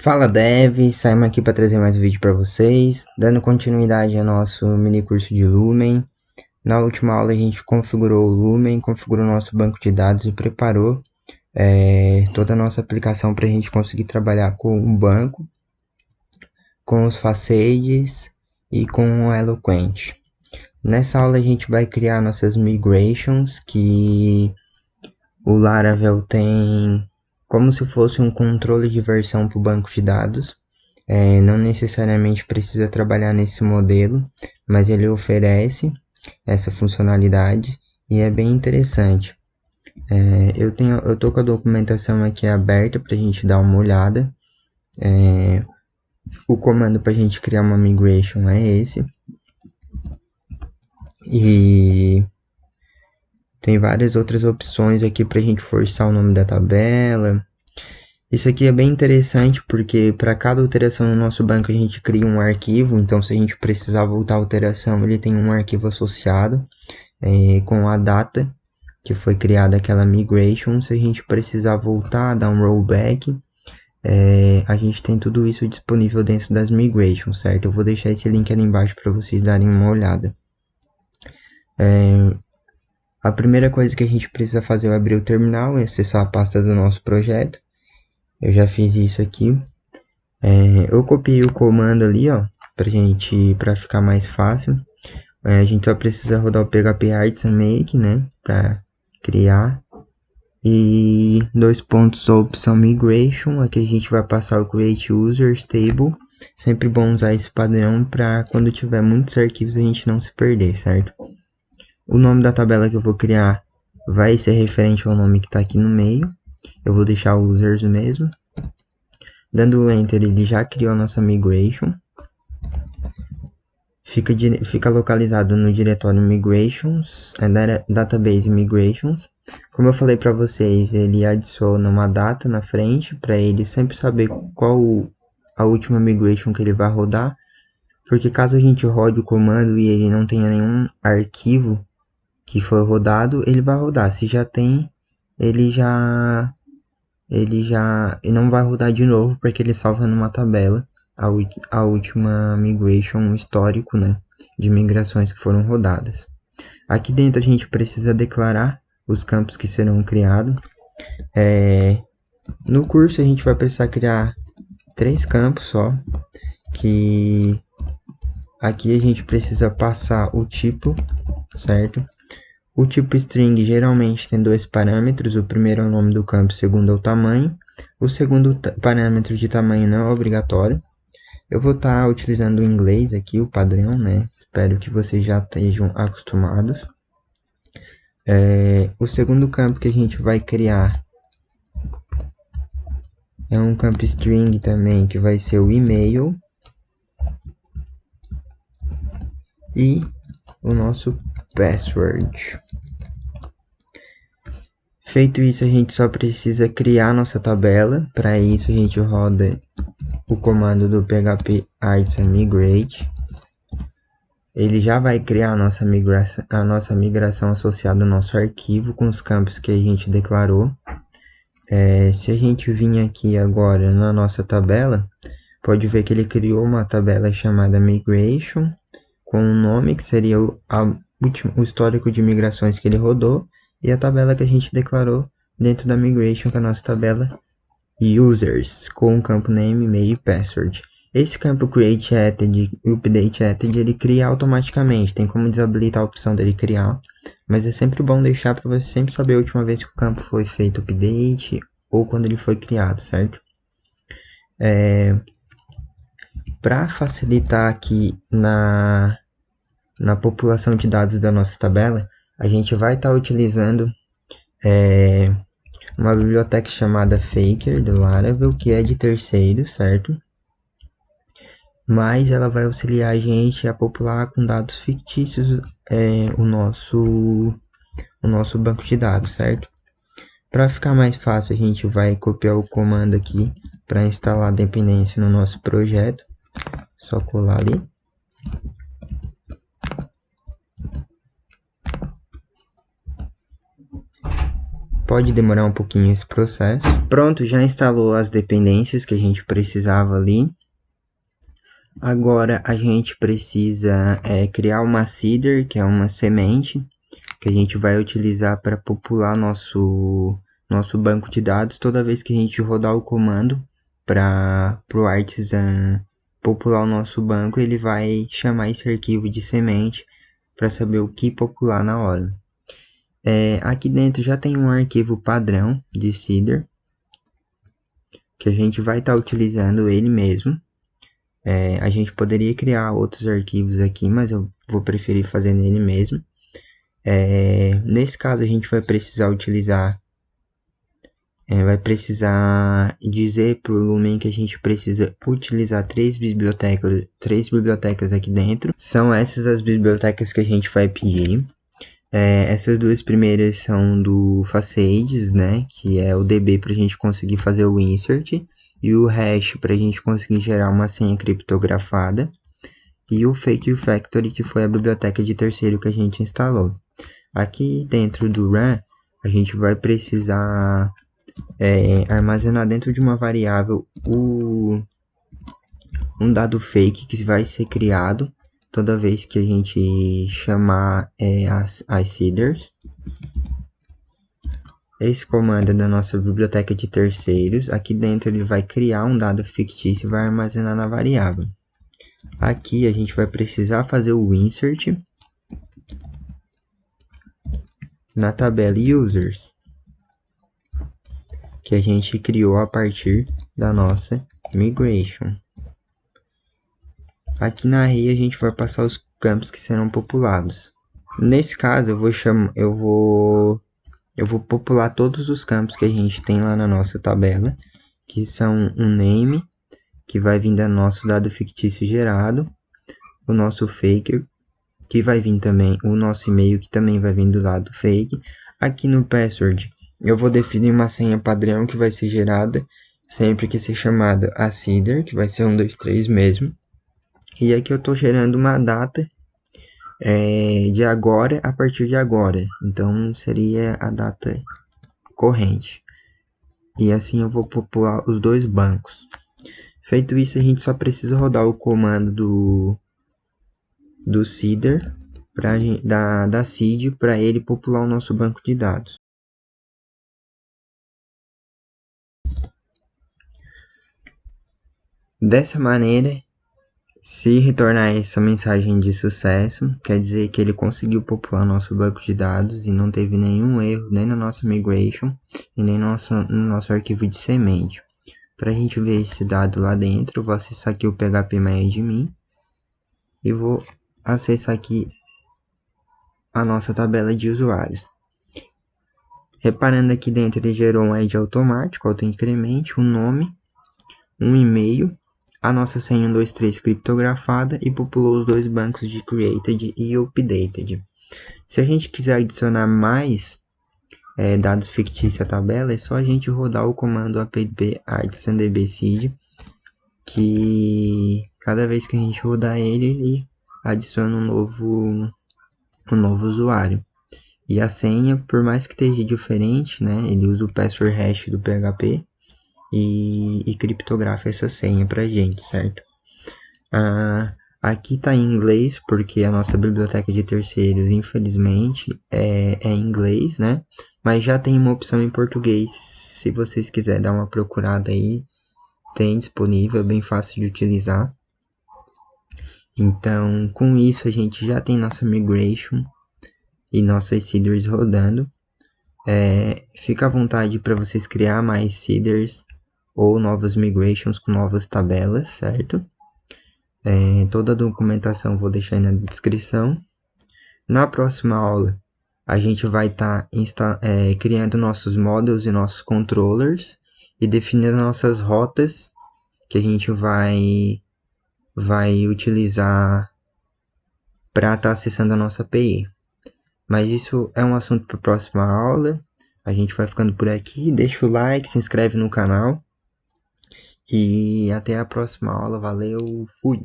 Fala Dev, saímos aqui para trazer mais um vídeo para vocês, dando continuidade ao nosso mini curso de Lumen. Na última aula a gente configurou o Lumen, configurou o nosso banco de dados e preparou toda a nossa aplicação para a gente conseguir trabalhar com o banco, com os facades e com o Eloquent. Nessa aula a gente vai criar nossas migrations, que o Laravel tem como se fosse um controle de versão para o banco de dados. Não necessariamente precisa trabalhar nesse modelo, mas ele oferece essa funcionalidade e é bem interessante. Eu estou com a documentação aqui aberta para a gente dar uma olhada. O comando para a gente criar uma migration é esse. E tem várias outras opções aqui para a gente forçar o nome da tabela. Isso aqui é bem interessante porque para cada alteração no nosso banco a gente cria um arquivo, então se a gente precisar voltar a alteração, ele tem um arquivo associado com a data que foi criada aquela migration. Se a gente precisar voltar, dar um rollback, a gente tem tudo isso disponível dentro das migrations, certo? Eu vou deixar esse link ali embaixo para vocês darem uma olhada. A primeira coisa que a gente precisa fazer é abrir o terminal e acessar a pasta do nosso projeto. Eu já fiz isso aqui. Eu copiei o comando ali, ó, para ficar mais fácil. A gente só precisa rodar o PHP Artisan Make, né, para criar. E dois pontos a opção Migration. Aqui a gente vai passar o Create Users Table. Sempre bom usar esse padrão para quando tiver muitos arquivos a gente não se perder, certo? O nome da tabela que eu vou criar vai ser referente ao nome que está aqui no meio. Eu vou deixar o users mesmo. Dando Enter, ele já criou a nossa migration. Fica localizado no diretório Migrations, Database Migrations. Como eu falei para vocês, ele adiciona uma data na frente para ele sempre saber qual a última migration que ele vai rodar. Porque caso a gente rode o comando e ele não tenha nenhum arquivo que foi rodado, ele vai rodar. Se já tem, ele não vai rodar de novo, porque ele salva numa tabela a última migration histórico, né, de migrações que foram rodadas. Aqui dentro a gente precisa declarar os campos que serão criados. No curso a gente vai precisar criar 3 campos só, que aqui a gente precisa passar o tipo, certo? O tipo string geralmente tem 2 parâmetros, o primeiro é o nome do campo, o segundo é o tamanho. O segundo parâmetro de tamanho não é obrigatório. Eu vou estar utilizando o inglês aqui, o padrão, né? Espero que vocês já estejam acostumados. O segundo campo que a gente vai criar é um campo string também, que vai ser o e-mail. E o nosso password. Feito isso, a gente só precisa criar nossa tabela. Para isso, a gente roda o comando do PHP Artisan Migrate. Ele já vai criar a nossa migração associada ao nosso arquivo com os campos que a gente declarou. Se a gente vir aqui agora na nossa tabela, pode ver que ele criou uma tabela chamada Migration, com um nome que seria o histórico de migrações que ele rodou, e a tabela que a gente declarou dentro da migration, que é a nossa tabela users, com o campo name, e-mail e password. Esse campo create added e update added, ele cria automaticamente, tem como desabilitar a opção dele criar, mas é sempre bom deixar para você sempre saber a última vez que o campo foi feito update ou quando ele foi criado, certo? Para facilitar aqui na população de dados da nossa tabela, a gente vai estar utilizando uma biblioteca chamada Faker do Laravel, que é de terceiro, certo? Mas ela vai auxiliar a gente a popular com dados fictícios o nosso banco de dados, certo? Para ficar mais fácil, a gente vai copiar o comando aqui para instalar a dependência no nosso projeto. Só colar ali. Pode demorar um pouquinho esse processo. Pronto, já instalou as dependências que a gente precisava ali. Agora a gente precisa criar uma seeder, que é uma semente, que a gente vai utilizar para popular nosso banco de dados toda vez que a gente rodar o comando para o Artisan popular o nosso banco. Ele vai chamar esse arquivo de semente para saber o que popular na hora. Aqui dentro já tem um arquivo padrão de seeder, que a gente vai estar utilizando ele mesmo. A gente poderia criar outros arquivos aqui, mas eu vou preferir fazer nele mesmo. Nesse caso a gente vai precisar utilizar, vai precisar dizer para o Lumen que a gente precisa utilizar três bibliotecas aqui dentro. São essas as bibliotecas que a gente vai pedir. Essas duas primeiras são do Facades, né, que é o DB para a gente conseguir fazer o insert, e o hash para a gente conseguir gerar uma senha criptografada, e o Fake Factory, que foi a biblioteca de terceiro que a gente instalou. Aqui dentro do run, a gente vai precisar armazenar dentro de uma variável um dado fake que vai ser criado toda vez que a gente chamar as seeders. Esse comando é da nossa biblioteca de terceiros. Aqui dentro ele vai criar um dado fictício e vai armazenar na variável. Aqui a gente vai precisar fazer o insert na tabela users, que a gente criou a partir da nossa migration. Aqui na array a gente vai passar os campos que serão populados. Nesse caso eu vou popular todos os campos que a gente tem lá na nossa tabela, que são um name, que vai vir do nosso dado fictício gerado, o nosso faker, que vai vir também o nosso e-mail, que também vai vir do lado fake. Aqui no password eu vou definir uma senha padrão que vai ser gerada sempre que ser chamada a seeder, que vai ser 123 mesmo. E aqui eu estou gerando uma data de agora a partir de agora, então seria a data corrente. E assim eu vou popular os dois bancos. Feito isso, a gente só precisa rodar o comando do seeder da seed para ele popular o nosso banco de dados. Dessa maneira, se retornar essa mensagem de sucesso, quer dizer que ele conseguiu popular nosso banco de dados e não teve nenhum erro nem na nossa migration e nem no nosso arquivo de semente. Para a gente ver esse dado lá dentro, eu vou acessar aqui o phpMyAdmin e vou acessar aqui a nossa tabela de usuários. Reparando aqui dentro, ele gerou um ID automático, auto-incremente, um nome, um e-mail, a nossa senha 123 criptografada e populou os dois bancos de created e updated. Se a gente quiser adicionar mais dados fictícios à tabela, é só a gente rodar o comando app artisandbseed, que cada vez que a gente rodar ele adiciona um novo usuário. E a senha, por mais que esteja diferente, né, ele usa o password hash do PHP e criptografa essa senha pra gente, certo? Aqui tá em inglês, porque a nossa biblioteca de terceiros, infelizmente, é em inglês, né? Mas já tem uma opção em português, se vocês quiserem dar uma procurada aí, tem disponível, é bem fácil de utilizar. Então, com isso a gente já tem nossa migration e nossas seeders rodando. Fica à vontade para vocês criar mais seeders ou novas migrations com novas tabelas, certo? Toda a documentação vou deixar aí na descrição. Na próxima aula a gente vai estar criando nossos models e nossos controllers e definindo nossas rotas que a gente vai utilizar para estar acessando a nossa API. Mas isso é um assunto para a próxima aula. A gente vai ficando por aqui. Deixa o like, se inscreve no canal. E até a próxima aula. Valeu, fui!